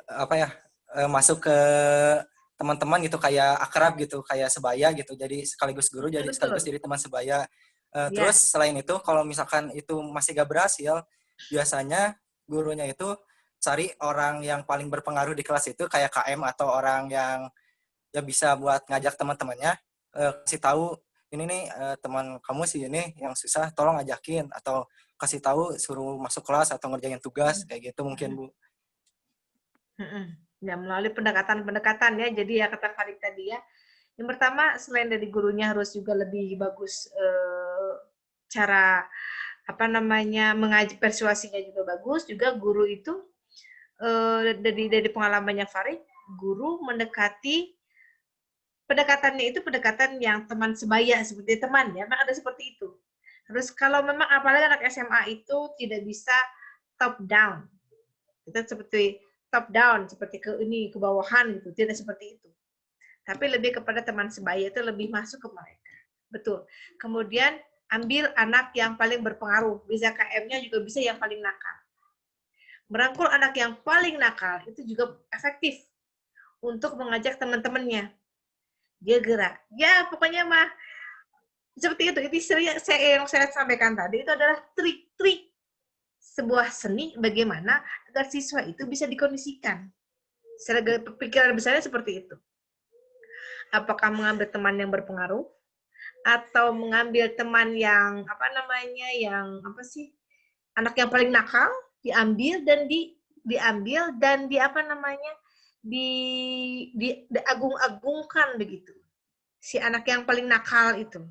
apa ya, masuk ke teman-teman gitu, kayak akrab gitu, kayak sebaya gitu. Jadi sekaligus guru, jadi sekaligus Betul. jadi teman sebaya. Terus Ya. selain itu, kalau misalkan itu masih gak berhasil, biasanya gurunya itu cari orang yang paling berpengaruh di kelas itu, kayak KM atau orang yang ya bisa buat ngajak teman-temannya, kasih tahu ini nih, teman kamu sih ini yang susah, tolong ajakin, atau kasih tahu suruh masuk kelas atau ngerjain tugas kayak gitu mungkin Bu. Ya, melalui pendekatan-pendekatan ya. Jadi ya kata Farid tadi ya. Yang pertama selain dari gurunya harus juga lebih bagus cara apa namanya mengaji persuasinya juga bagus. Juga guru itu dari pengalamannya Farid, guru mendekati pendekatannya itu pendekatan yang teman sebaya seperti teman ya. Memang ada seperti itu. Terus kalau memang apalagi anak SMA itu tidak bisa top down. Kita seperti top down, seperti ke bawahan gitu, tidak seperti itu. Tapi lebih kepada teman sebaya itu lebih masuk ke mereka. Betul. Kemudian ambil anak yang paling berpengaruh, bisa KM-nya juga bisa yang paling nakal. Merangkul anak yang paling nakal itu juga efektif untuk mengajak teman-temannya. Dia gerak. Ya, pokoknya mah seperti itu. Itu yang saya sampaikan tadi itu adalah trik-trik sebuah seni bagaimana agar siswa itu bisa dikondisikan. Secara pikiran besarnya seperti itu. Apakah mengambil teman yang berpengaruh atau mengambil teman yang apa namanya yang apa sih anak yang paling nakal diambil dan diambil dan di apa namanya diagung-agungkan begitu si anak yang paling nakal itu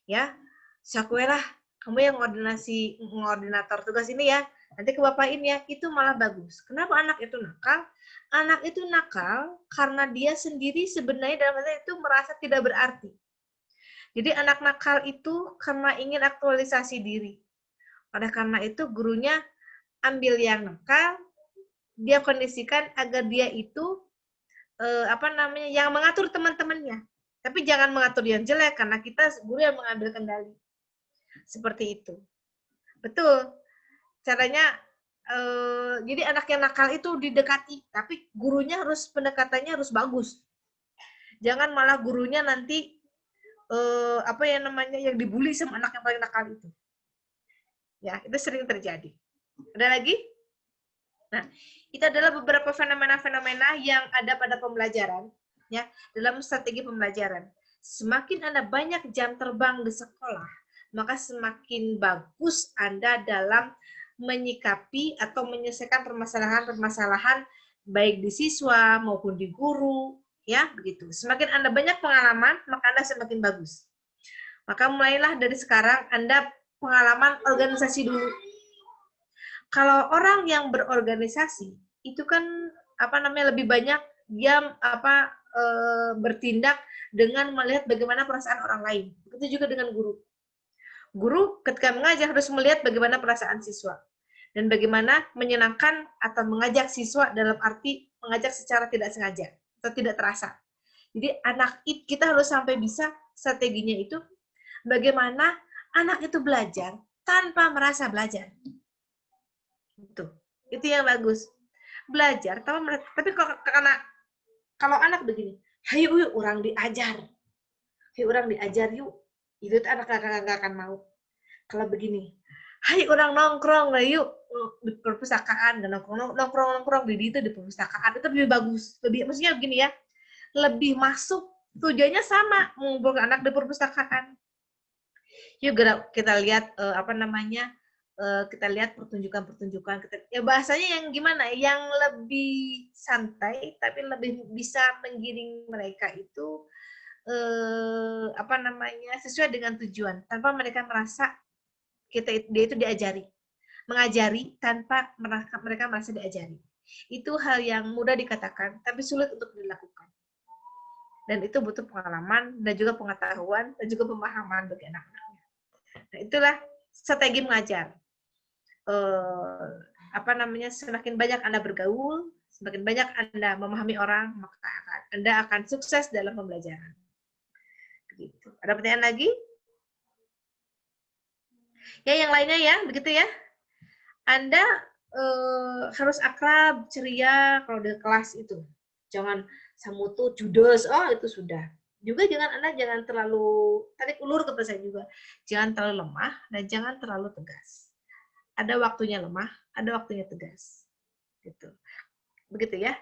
ya Sakuela kamu yang koordinator tugas ini ya nanti ke bapak ini ya itu malah bagus kenapa anak itu nakal karena dia sendiri sebenarnya dalam hal itu merasa tidak berarti. Jadi anak nakal itu karena ingin aktualisasi diri. Oleh karena itu gurunya ambil yang nakal, dia kondisikan agar dia itu apa namanya yang mengatur teman-temannya. Tapi jangan mengatur yang jelek karena kita guru yang mengambil kendali. Seperti itu. Betul. Caranya jadi anak yang nakal itu didekati, tapi gurunya harus pendekatannya harus bagus. Jangan malah gurunya nanti apa ya namanya yang dibully sama anak yang paling nakal itu. Ya, itu sering terjadi. Ada lagi? Nah, itu adalah beberapa fenomena-fenomena yang ada pada pembelajaran, ya, dalam strategi pembelajaran. Semakin Anda banyak jam terbang di sekolah, maka semakin bagus Anda dalam menyikapi atau menyelesaikan permasalahan-permasalahan baik di siswa maupun di guru, ya, begitu. Semakin Anda banyak pengalaman, maka Anda semakin bagus. Maka mulailah dari sekarang Anda pengalaman organisasi dulu. Kalau orang yang berorganisasi itu kan apa namanya lebih banyak dia bertindak dengan melihat bagaimana perasaan orang lain. Begitu juga dengan guru. Guru ketika mengajar harus melihat bagaimana perasaan siswa dan bagaimana menyenangkan atau mengajak siswa dalam arti mengajak secara tidak sengaja atau tidak terasa. Jadi kita harus sampai bisa strateginya itu bagaimana anak itu belajar tanpa merasa belajar. Itu yang bagus. Belajar, tapi kalau anak begini, hayu yuk orang diajar. Hayu orang diajar yuk. Itu anak nggak akan mau. Kalau begini, hayu orang nongkrong lah yuk di perpustakaan dan nongkrong di itu di perpustakaan itu lebih bagus. Maksudnya begini ya, lebih masuk tujuannya sama mengumpulkan anak di perpustakaan. Yuk kita lihat apa namanya kita lihat pertunjukan ya bahasanya yang gimana yang lebih santai tapi lebih bisa menggiring mereka itu apa namanya sesuai dengan tujuan tanpa mereka merasa dia itu mengajari tanpa mereka merasa diajari itu hal yang mudah dikatakan tapi sulit untuk dilakukan dan itu butuh pengalaman dan juga pengetahuan dan juga pemahaman bagi anak-anaknya. Nah, itulah strategi mengajar. Apa namanya semakin banyak Anda bergaul, semakin banyak Anda memahami orang, maka Anda akan sukses dalam pembelajaran. Gitu. Ada pertanyaan lagi? Ya, yang lainnya ya, begitu ya. Anda harus akrab, ceria kalau di kelas itu. Jangan samutu, judes, oh itu sudah. Juga Anda jangan terlalu tarik ulur kepada saya juga. Jangan terlalu lemah dan jangan terlalu tegas. Ada waktunya lemah, ada waktunya tegas. Gitu. Begitu ya.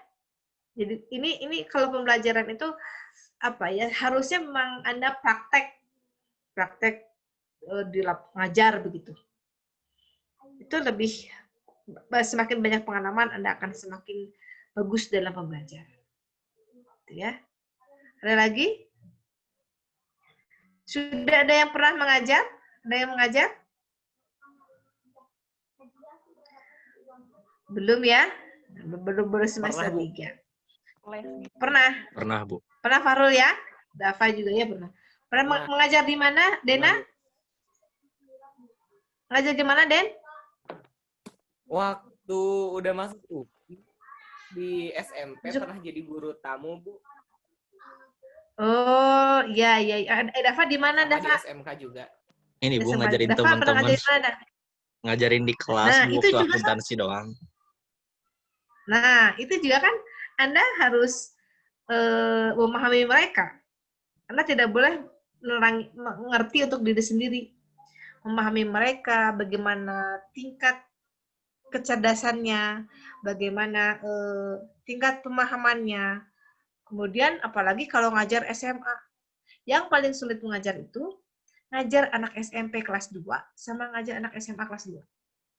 Jadi ini kalau pembelajaran itu apa ya? Harusnya memang Anda praktek di ngajar begitu. Itu lebih semakin banyak pengalaman Anda akan semakin bagus dalam pembelajaran. Gitu ya. Ada lagi? Sudah ada yang pernah mengajar? Ada yang mengajar? Belum ya? Baru semester 3. Pernah? Pernah, Bu. Pernah Farul ya? Dava juga ya pernah. Pernah mengajar di mana, Dena? Mengajar di mana, Den? Waktu udah masuk UI di SMP pernah jadi guru tamu, Bu. Oh, iya. Dava di mana, Dava? Di SMK juga. Ini Bu ngajarin teman-teman. Ngajarin di kelas, Bu, waktu akuntansi doang. Nah, itu juga kan Anda harus memahami mereka. Anda tidak boleh mengerti untuk diri sendiri. Memahami mereka, bagaimana tingkat kecerdasannya, bagaimana tingkat pemahamannya. Kemudian apalagi kalau ngajar SMA. Yang paling sulit mengajar itu ngajar anak SMP kelas 2 sama ngajar anak SMA kelas 2.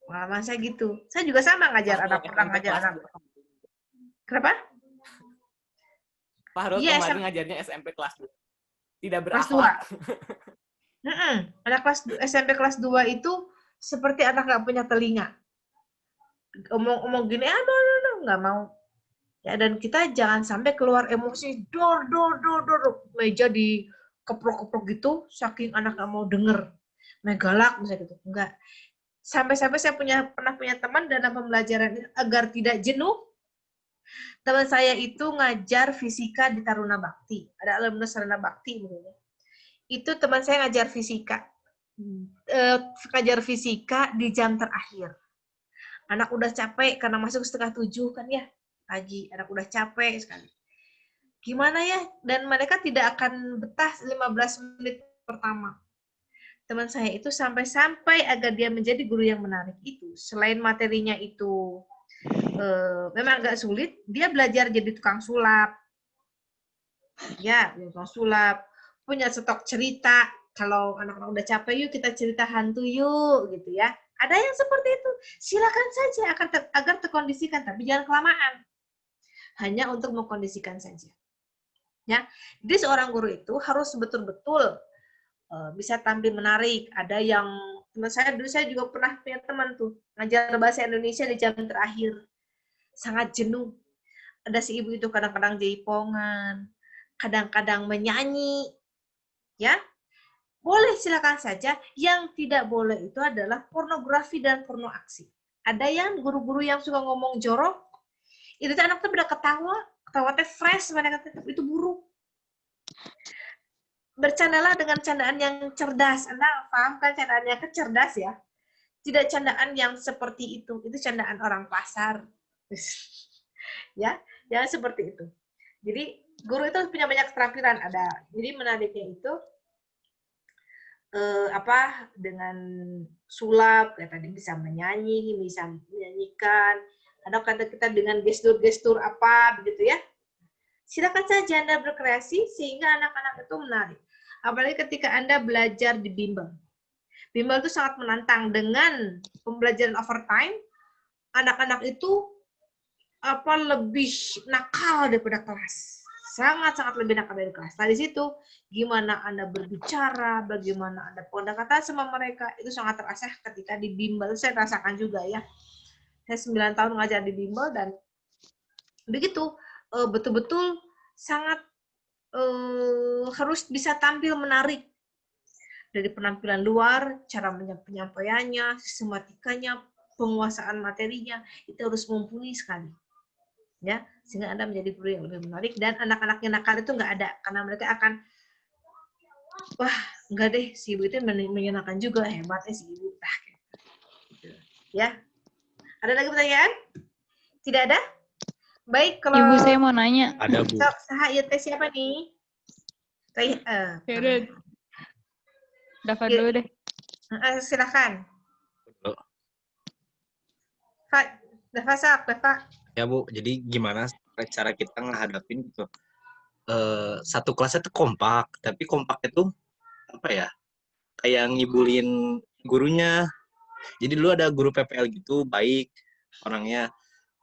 Pengalaman saya gitu. Saya juga sama ngajar pernah ngajar anak. Kenapa? Fahrul kemarin ngajarnya SMP kelas 2. Tidak berakhlak. Anak kelas SMP kelas 2 itu seperti anak nggak punya telinga. Omong gini, aduh, nggak mau. Ya, dan kita jangan sampai keluar emosi, dor, meja dikeprok-keprok gitu, saking anak nggak mau denger. Galak, misalnya gitu. Enggak. Sampai-sampai saya pernah punya teman dalam pembelajaran agar tidak jenuh. Teman saya itu ngajar fisika di Taruna Bakti. Ada alumnus Taruna Bakti. Itu teman saya ngajar fisika. Ngajar fisika di jam terakhir. Anak udah capek karena masuk 6:30 kan ya. Pagi, anak udah capek sekali. Gimana ya? Dan mereka tidak akan betah 15 menit pertama. Teman saya itu sampai agar dia menjadi guru yang menarik itu. Selain materinya itu memang agak sulit, dia belajar jadi tukang sulap. Ya, tukang sulap. Punya stok cerita. Kalau anak-anak udah capek, yuk kita cerita hantu yuk, gitu ya. Ada yang seperti itu. Silakan saja agar terkondisikan, tapi jangan kelamaan. Hanya untuk mengkondisikan saja. Ya, jadi seorang guru itu harus betul-betul bisa tampil menarik. Ada yang teman saya dulu, saya juga pernah punya teman tuh ngajar bahasa Indonesia di jam terakhir, sangat jenuh. Ada si ibu itu kadang-kadang jaipongan, kadang-kadang menyanyi, ya. Boleh, silakan saja. Yang tidak boleh itu adalah pornografi dan porno aksi. Ada yang guru-guru yang suka ngomong jorok, itu anak tuh pada ketawa teh fresh, mereka itu buruk. Bercandalah dengan candaan yang cerdas. Anda paham kan candaan yang cerdas ya? Tidak candaan yang seperti itu candaan orang pasar. Ya, jangan seperti itu. Jadi guru itu punya banyak keterampilan ada. Jadi menariknya itu dengan sulap, kayak tadi bisa menyanyi, bisa menyanyikan, ada kadang kita dengan gestur-gestur apa begitu ya. Silakan saja Anda berkreasi sehingga anak-anak itu menarik. Apalagi ketika Anda belajar di bimbel. Bimbel itu sangat menantang. Dengan pembelajaran overtime, anak-anak itu lebih nakal daripada kelas. Sangat-sangat lebih nakal dari kelas. Nah, di situ gimana Anda berbicara, bagaimana Anda pendekatan sama mereka, itu sangat terasa ketika di bimbel. Saya rasakan juga ya. Saya 9 tahun ngajar di bimbel dan begitu betul-betul sangat harus bisa tampil menarik. Dari penampilan luar, cara penyampaiannya, sistematikanya, penguasaan materinya, itu harus mumpuni sekali. Ya, sehingga Anda menjadi guru yang lebih menarik dan anak-anaknya nakal itu nggak ada karena mereka akan wah nggak deh si ibu itu menyenangkan juga, hebatnya si ibu gitu. Ya, Ada lagi pertanyaan? Tidak ada? Baik, kalau Ibu saya mau nanya. Ada, Bu. HIT siapa nih? Ya udah. Dapat dulu deh. Silakan. Dulu. Dafa. Ya, Bu. Jadi gimana cara kita ngehadapin gitu? Satu kelasnya tuh kompak, tapi kompaknya tuh apa ya? Kayak ngibulin gurunya. Jadi dulu ada guru PPL gitu, baik orangnya.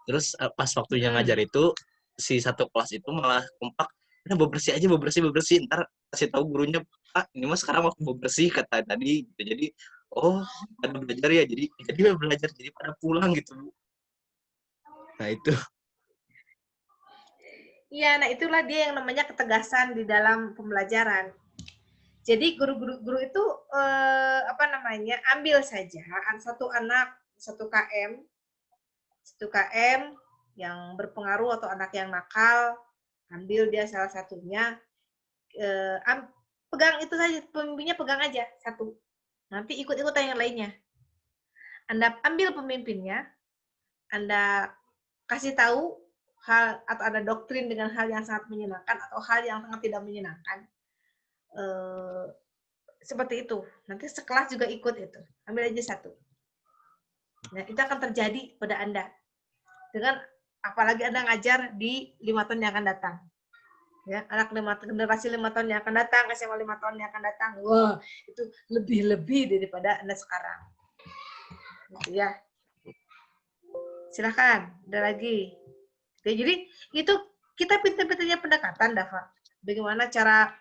Terus pas waktunya ngajar itu, si satu kelas itu malah kompak, "Nah, bebersih aja, bebersih. Ntar kasih tahu gurunya, Pak, ini mas sekarang waktu bebersih," kata tadi. Gitu. Jadi, oh, pada belajar ya. Jadi belajar, jadi pada pulang gitu, Bu. Nah, itu. Iya, nah itulah dia yang namanya ketegasan di dalam pembelajaran. Jadi guru itu ambil saja satu anak 1 KM yang berpengaruh atau anak yang nakal, ambil dia salah satunya, pegang itu saja, pemimpinnya pegang aja satu. Nanti ikut-ikutan yang lainnya. Anda ambil pemimpinnya, Anda kasih tahu hal atau ada doktrin dengan hal yang sangat menyenangkan atau hal yang sangat tidak menyenangkan. Seperti itu. Nanti sekelas juga ikut itu. Ambil aja satu. Nah, itu akan terjadi pada Anda. Dengan apalagi Anda ngajar di 5 tahun yang akan datang. Ya, generasi 5 tahun yang akan datang, SMA 5 tahun yang akan datang. Wah, itu lebih-lebih daripada Anda sekarang. Gitu ya. Silakan, ada lagi. Oke, jadi itu kita pintar-pintarnya pendekatan, Dafa. Bagaimana cara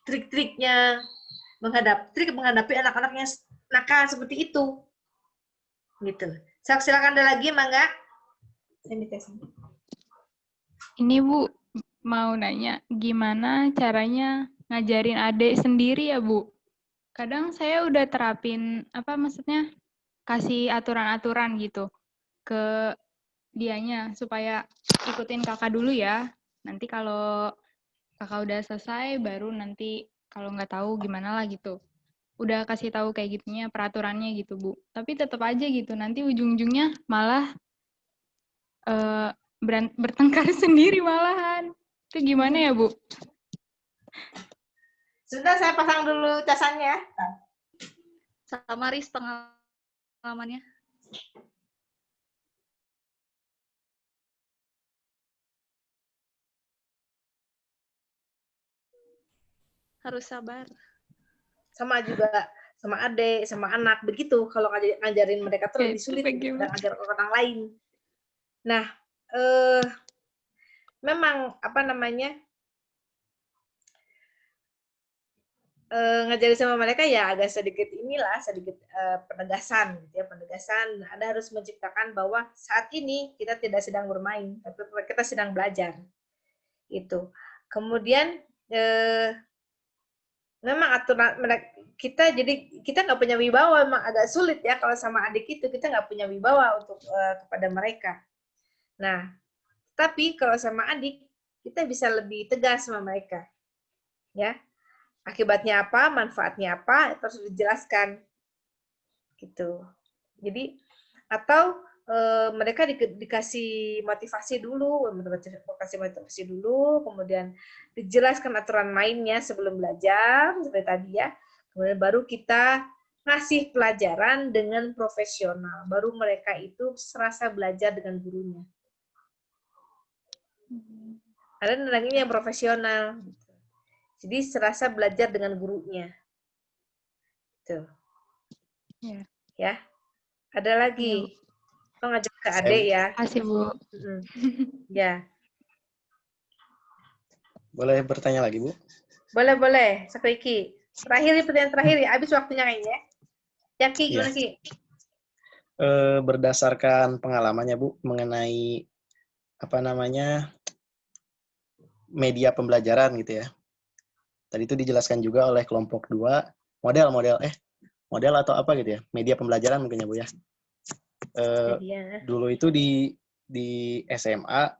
trik-triknya menghadapi anak-anak yang nakal seperti itu. Gitu. Silakan ada lagi, Mangga. Ini Bu, mau nanya, gimana caranya ngajarin adik sendiri ya Bu? Kadang saya udah terapin, kasih aturan-aturan gitu ke dianya, supaya ikutin kakak dulu ya. Nanti kalau kakak udah selesai, baru nanti kalau nggak tahu gimana lah gitu. Udah kasih tahu kayak gitunya, peraturannya gitu Bu. Tapi tetap aja gitu, nanti ujung-ujungnya malah bertengkar sendiri malahan. Itu gimana ya Bu? Sudah, saya pasang dulu casannya. Sama Riz pengalamannya. Harus sabar. Sama juga, sama adik, sama anak, begitu. Kalau ngajarin mereka tuh lebih sulit daripada ngajar orang lain. Nah, memang ngajarin sama mereka ya agak sedikit penegasan gitu ya, penegasan. Anda harus menciptakan bahwa saat ini kita tidak sedang bermain, tapi kita sedang belajar. Itu. Kemudian memang aturan kita nggak punya wibawa, memang agak sulit ya kalau sama adik itu kita nggak punya wibawa untuk kepada mereka. Nah, tapi kalau sama adik kita bisa lebih tegas sama mereka, ya. Akibatnya apa, manfaatnya apa, itu harus dijelaskan, gitu. Jadi atau mereka dikasih motivasi dulu, kemudian dijelaskan aturan mainnya sebelum belajar, seperti tadi ya. Kemudian baru kita ngasih pelajaran dengan profesional, baru mereka itu serasa belajar dengan gurunya. Ada yang profesional. Jadi serasa belajar dengan gurunya. Tuh. Ya. Ada lagi. Lo ngajak ke adik ya. Kasih Bu. Ya. Boleh bertanya lagi, Bu? Boleh. Sakriki. Pertanyaan terakhir ya. Habis waktunya kayaknya. Ya, Ki, gimana Ki? Berdasarkan pengalamannya, Bu, mengenai media pembelajaran gitu ya. Tadi itu dijelaskan juga oleh kelompok 2, model atau apa gitu ya, media pembelajaran mungkin ya Bu ya. Dulu itu di SMA,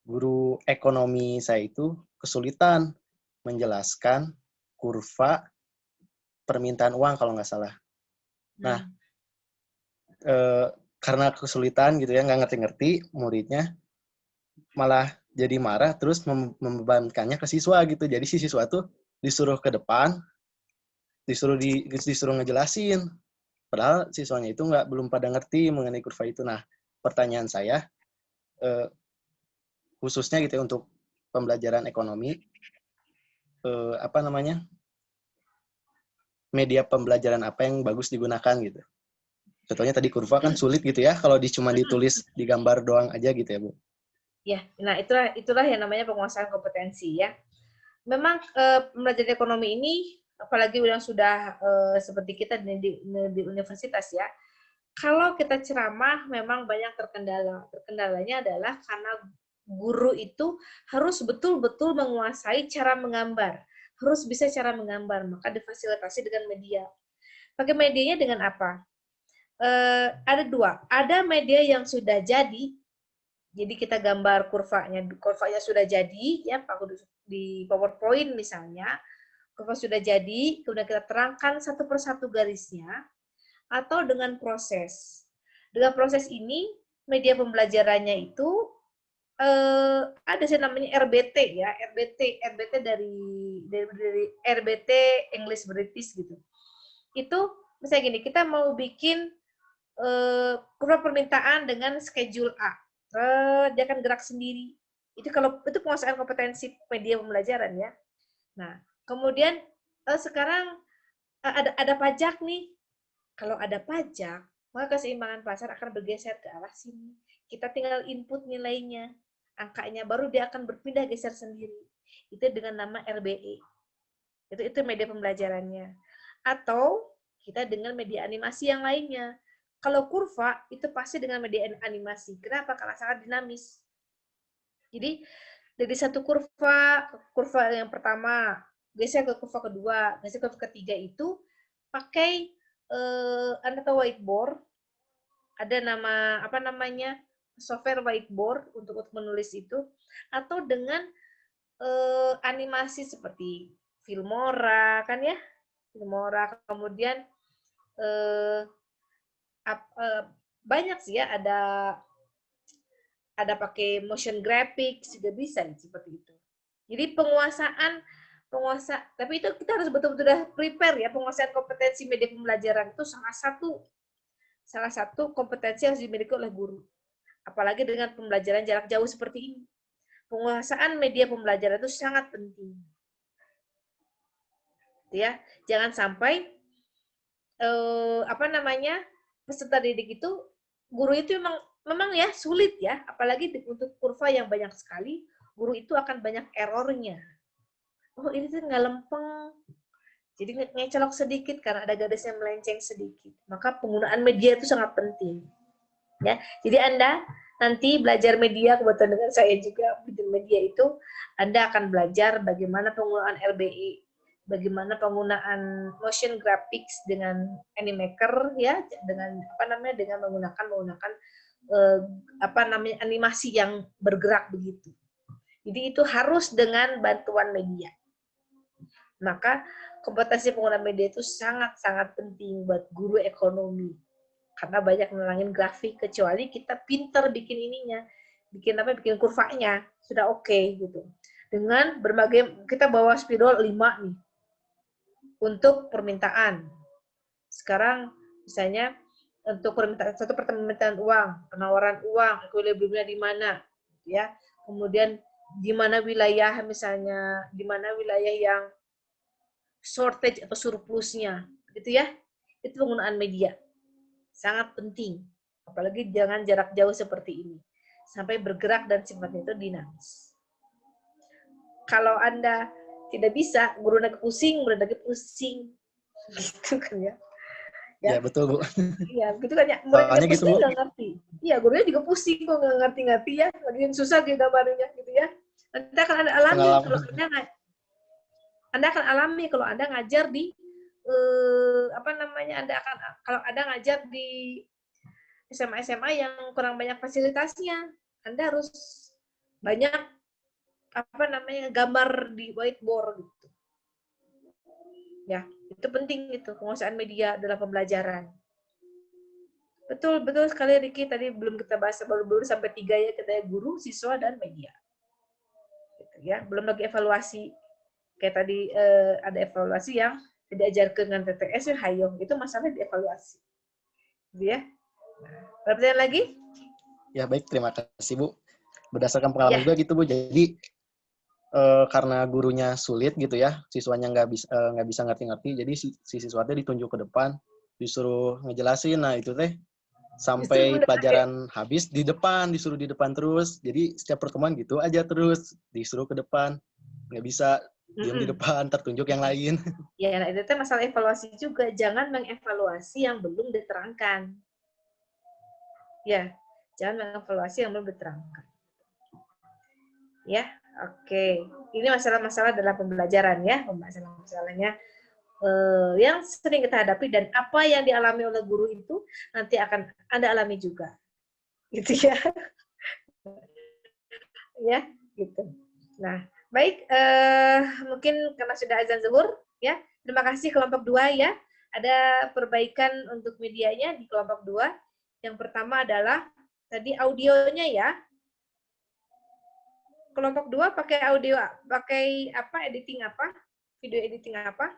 guru ekonomi saya itu kesulitan menjelaskan kurva permintaan uang kalau nggak salah. Nah, karena kesulitan gitu ya, nggak ngerti-ngerti muridnya, malah jadi marah terus membebankannya ke siswa gitu. Jadi si siswa tuh disuruh ke depan, disuruh ngejelasin. Padahal siswanya itu belum pada ngerti mengenai kurva itu. Nah, pertanyaan saya khususnya gitu ya, untuk pembelajaran ekonomi, apa namanya, media pembelajaran apa yang bagus digunakan gitu. Contohnya tadi kurva kan sulit gitu ya, kalau cuma ditulis di gambar doang aja gitu ya, Bu. Ya, nah itulah yang namanya penguasaan kompetensi ya. Memang pembelajaran ekonomi ini, apalagi yang sudah seperti kita di universitas ya, kalau kita ceramah memang banyak terkendala. Terkendalanya adalah karena guru itu harus betul-betul menguasai cara menggambar, harus bisa cara menggambar, maka difasilitasi dengan media. Pakai medianya dengan apa? Ada dua, ada media yang sudah jadi kita gambar kurvanya sudah jadi, ya di PowerPoint misalnya, kurva sudah jadi, kemudian kita terangkan satu persatu garisnya, atau dengan proses. Dengan proses ini, media pembelajarannya itu ada sih namanya RBT ya, RBT dari RBT English British gitu. Itu misalnya gini, kita mau bikin kurva permintaan dengan schedule A. Dia akan gerak sendiri. Itu penguasaan kompetensi media pembelajaran ya. Nah, kemudian sekarang ada pajak nih. Kalau ada pajak, maka keseimbangan pasar akan bergeser ke arah sini. Kita tinggal input nilainya, angkanya, baru dia akan berpindah geser sendiri. Itu dengan nama RBE. Itu media pembelajarannya. Atau kita dengan media animasi yang lainnya. Kalau kurva, itu pasti dengan media animasi. Kenapa? Karena sangat dinamis. Jadi, dari satu kurva yang pertama, geser ke kurva kedua, geser ke kurva ketiga itu, pakai Anda tahu whiteboard, ada software whiteboard untuk menulis itu, atau dengan animasi seperti Filmora, kan ya? Filmora, kemudian banyak sih ya, ada pakai motion graphics juga bisa seperti itu. Jadi tapi itu kita harus betul-betul udah prepare ya, penguasaan kompetensi media pembelajaran itu salah satu kompetensi yang harus dimiliki oleh guru. Apalagi dengan pembelajaran jarak jauh seperti ini. Penguasaan media pembelajaran itu sangat penting. Ya, jangan sampai peserta didik itu, guru itu memang ya sulit ya, apalagi untuk kurva yang banyak sekali, guru itu akan banyak errornya. Oh, ini tuh nggak lempeng, jadi ngecelok sedikit karena ada garisnya melenceng sedikit. Maka penggunaan media itu sangat penting. Ya, jadi Anda nanti belajar media, kebetulan dengan saya juga belajar media itu, Anda akan belajar bagaimana penggunaan RBE, bagaimana penggunaan motion graphics dengan Animaker ya, dengan menggunakan animasi yang bergerak begitu. Jadi itu harus dengan bantuan media. Maka kompetensi penggunaan media itu sangat-sangat penting buat guru ekonomi. Karena banyak nerangin grafik, kecuali kita pinter bikin ininya, bikin kurvanya, sudah oke gitu. Dengan berbagai, kita bawa spidol 5 nih, untuk permintaan. Sekarang misalnya untuk permintaan uang, penawaran uang, equilibriumnya di mana, ya. Kemudian di mana wilayah misalnya, di mana wilayah yang shortage atau surplusnya, gitu ya. Itu penggunaan media. Sangat penting. Apalagi jangan jarak jauh seperti ini. Sampai bergerak dan sifatnya itu dinamis. Kalau Anda tidak bisa, guru lagi pusing, gitu kan ya. Ya, betul, Bu. Iya, gitu kan ya. Soalnya gitu, Bu. Nggak ngerti. Iya, gurunya juga pusing kok nggak ngerti-ngerti ya. Lagi yang susah gitu gambarnya gitu ya. Nanti akan Anda alami kalau Anda akan alami kalau Anda ngajar di kalau Anda ngajar di SMA yang kurang banyak fasilitasnya. Anda harus banyak gambar di whiteboard gitu. Ya, itu penting itu penguasaan media dalam pembelajaran. Betul, betul sekali Riki. Tadi belum kita bahas, baru sampai 3 ya, kita guru, siswa, dan media. Gitu ya. Belum lagi evaluasi. Kayak tadi ada evaluasi yang diajarkan dengan TTS, ya hayong. Itu masalah dievaluasi. Gitu ya. Ada pertanyaan lagi? Ya baik, terima kasih Bu. Berdasarkan pengalaman Ya. juga gitu Bu, jadi karena gurunya sulit gitu ya, siswanya nggak bisa ngerti-ngerti, jadi si siswanya ditunjuk ke depan, disuruh ngejelasin. Nah itu teh sampai pelajaran habis disuruh di depan terus. Jadi setiap pertemuan gitu aja terus disuruh ke depan, nggak bisa diam di depan, tertunjuk yang lain. Ya, nah, itu tuh masalah evaluasi juga. Jangan mengevaluasi yang belum diterangkan. Ya, jangan mengevaluasi yang belum diterangkan. Ya, oke. Ini masalah-masalah dalam pembelajaran ya, masalah-masalahnya yang sering kita hadapi dan apa yang dialami oleh guru itu nanti akan Anda alami juga. Gitu ya. Ya, gitu. Nah, baik, mungkin karena sudah azan zuhur, ya. Terima kasih kelompok 2 ya. Ada perbaikan untuk medianya di kelompok 2. Yang pertama adalah tadi audionya ya. Kelompok 2 pakai audio, pakai apa? Editing apa? Video editing apa?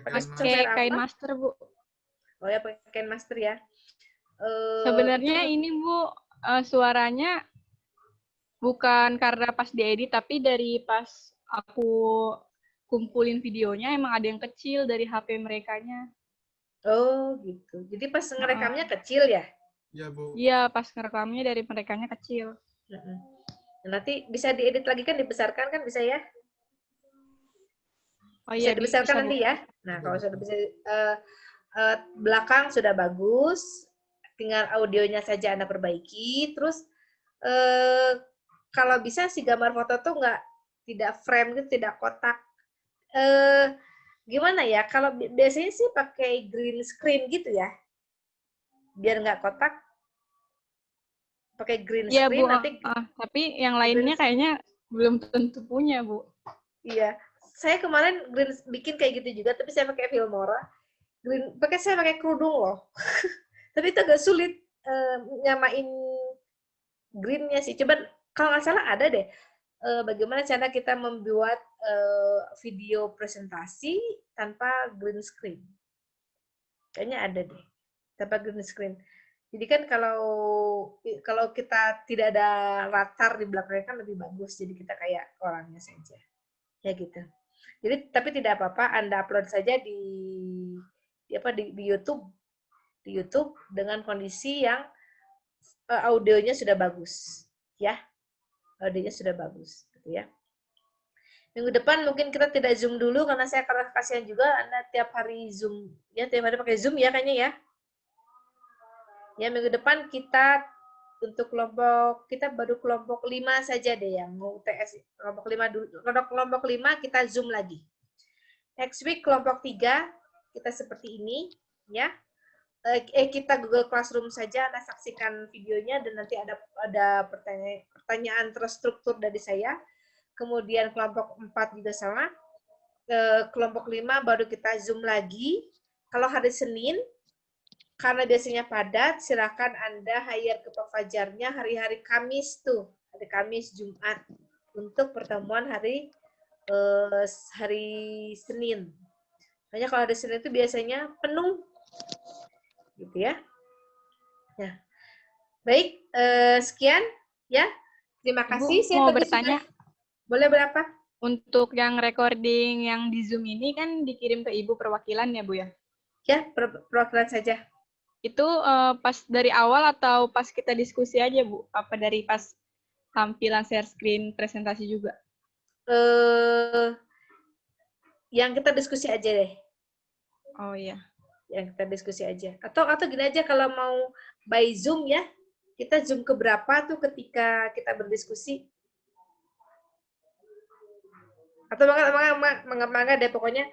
Pakai kain master, Bu. Oh ya, pakai kain master ya. Sebenarnya ini, Bu, suaranya bukan karena pas diedit, tapi dari pas aku kumpulin videonya emang ada yang kecil dari HP merekanya. Oh, gitu. Jadi pas ngerekamnya kecil ya? Iya, Bu. Iya, pas ngerekamnya dari merekanya kecil. Nanti bisa diedit lagi kan, dibesarkan kan bisa ya? Oh Bisa iya, dibesarkan bisa, nanti Bu. ya. Nah, kalau sudah bisa belakang sudah bagus, tinggal audionya saja Anda perbaiki. Terus kalau bisa si gambar foto tuh tidak frame gitu, tidak kotak. Gimana ya? Kalau biasanya sih pakai green screen gitu ya, biar nggak kotak. Pakai green Iya, screen Bu. nanti. Tapi yang lainnya kayaknya belum tentu punya, Bu. Iya, saya kemarin bikin kayak gitu juga, tapi saya pakai Filmora. Saya pakai kerudung loh. Tapi itu agak sulit nyamain greennya sih. Coba kalau nggak salah ada deh. Bagaimana cara kita membuat video presentasi tanpa green screen? Kayaknya ada deh, tanpa green screen. Jadi kan kalau kita tidak ada latar di belakangnya kan lebih bagus. Jadi kita kayak orangnya saja. Ya gitu. Jadi tapi tidak apa-apa, Anda upload saja di YouTube. Di YouTube dengan kondisi yang audionya sudah bagus, ya. Audionya sudah bagus, gitu ya. Minggu depan mungkin kita tidak Zoom dulu karena saya kasihan juga Anda tiap hari Zoom. Ya, tiap hari pakai Zoom ya kayaknya ya. Ya, minggu depan kita untuk kita baru kelompok 5 saja deh yang mau UTS. Kelompok 5 dulu. Kelompok 5 kita Zoom lagi. Next week kelompok 3 kita seperti ini, ya. Kita Google Classroom saja, Anda saksikan videonya dan nanti ada pertanyaan terstruktur dari saya. Kemudian kelompok 4 juga sama. Kelompok 5 baru kita Zoom lagi. Kalau hari Senin, karena biasanya padat, silakan Anda hire ke Pak Fajarnya hari-hari Kamis tuh. Hari Kamis, Jumat. Untuk pertemuan hari Senin. Makanya kalau hari Senin itu biasanya penuh. Gitu ya. Ya. Baik, sekian ya. Terima kasih. Ibu, mau bertanya. Boleh berapa? Untuk yang recording yang di Zoom ini kan dikirim ke Ibu perwakilan ya, Bu ya? Ya, perwakilan saja. Itu pas dari awal atau pas kita diskusi aja, Bu? Apa dari pas tampilan share screen presentasi juga? Yang kita diskusi aja deh. Oh iya. Yang kita diskusi aja. Atau gini aja, kalau mau by Zoom ya, kita Zoom ke berapa tuh ketika kita berdiskusi. Atau mangga deh, pokoknya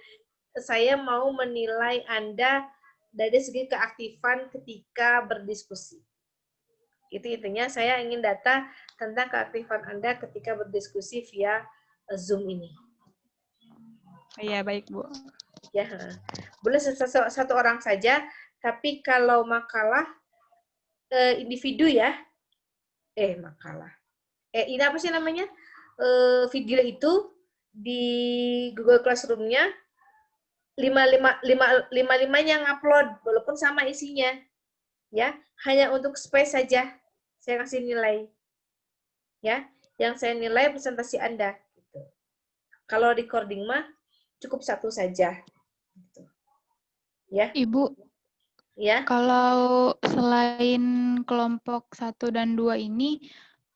saya mau menilai Anda dari segi keaktifan ketika berdiskusi. Itu intinya, saya ingin data tentang keaktifan Anda ketika berdiskusi via Zoom ini. Iya, baik, Bu. Ya, boleh satu orang saja. Tapi kalau makalah individu ya, makalah. Ini apa sih namanya? Video itu di Google Classroom-nya lima-limanya ngupload walaupun sama isinya. Ya, hanya untuk space saja saya kasih nilai. Ya, yang saya nilai presentasi Anda gitu. Kalau recording mah cukup satu saja. Gitu. Ya. Ibu, Ya. kalau selain kelompok 1 dan 2 ini,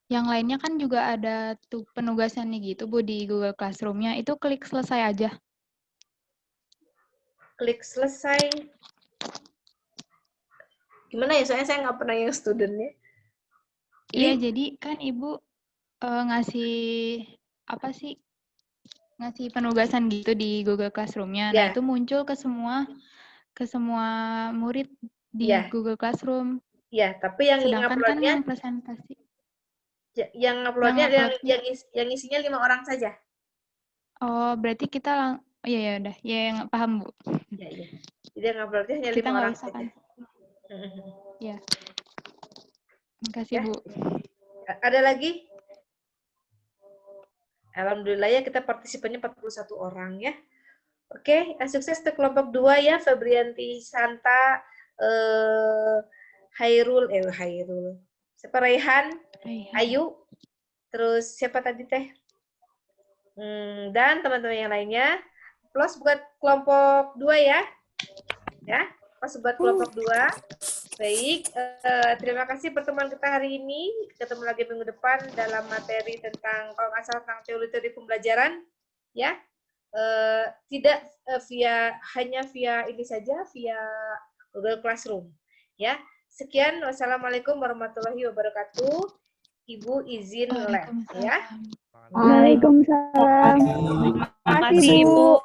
yang lainnya kan juga ada tuh penugasannya gitu, Bu, di Google Classroom-nya. Itu klik selesai aja. Klik selesai. Gimana ya? Soalnya saya nggak pernah yang studentnya. Iya, jadi kan Ibu ngasih apa sih? Ngasih penugasan gitu di Google Classroom-nya. Nah, Ya. itu muncul ke semua murid di Ya. Google Classroom. Ya, tapi yang Sedangkan kan uploadnya yang presentasi. yang uploadnya Yang yang isinya 5 orang saja. Oh, berarti kita iya ya udah. Ya yang paham, Bu. Ya, iya. Jadi yang uploadnya hanya Kita 5 nggak orang usah saja. kan. Ya. Makasih, Ya. Bu. Ada lagi? Alhamdulillah ya kita partisipannya 41 orang ya. Oke, sukses untuk kelompok 2 ya, Febrianti Santa, Hairul. Siapa Raihan, Ayu, terus siapa tadi teh? Dan teman-teman yang lainnya. Plus buat kelompok 2 ya. Ya, plus buat kelompok 2. Baik, terima kasih pertemuan kita hari ini. Ketemu lagi minggu depan dalam materi tentang, kalau nggak salah, tentang teori-teori pembelajaran. Ya, tidak hanya via ini saja, via Google Classroom. Ya, sekian. Wassalamualaikum warahmatullahi wabarakatuh. Ibu izin live ya. Waalaikumsalam. Terima Terima kasih, Bu.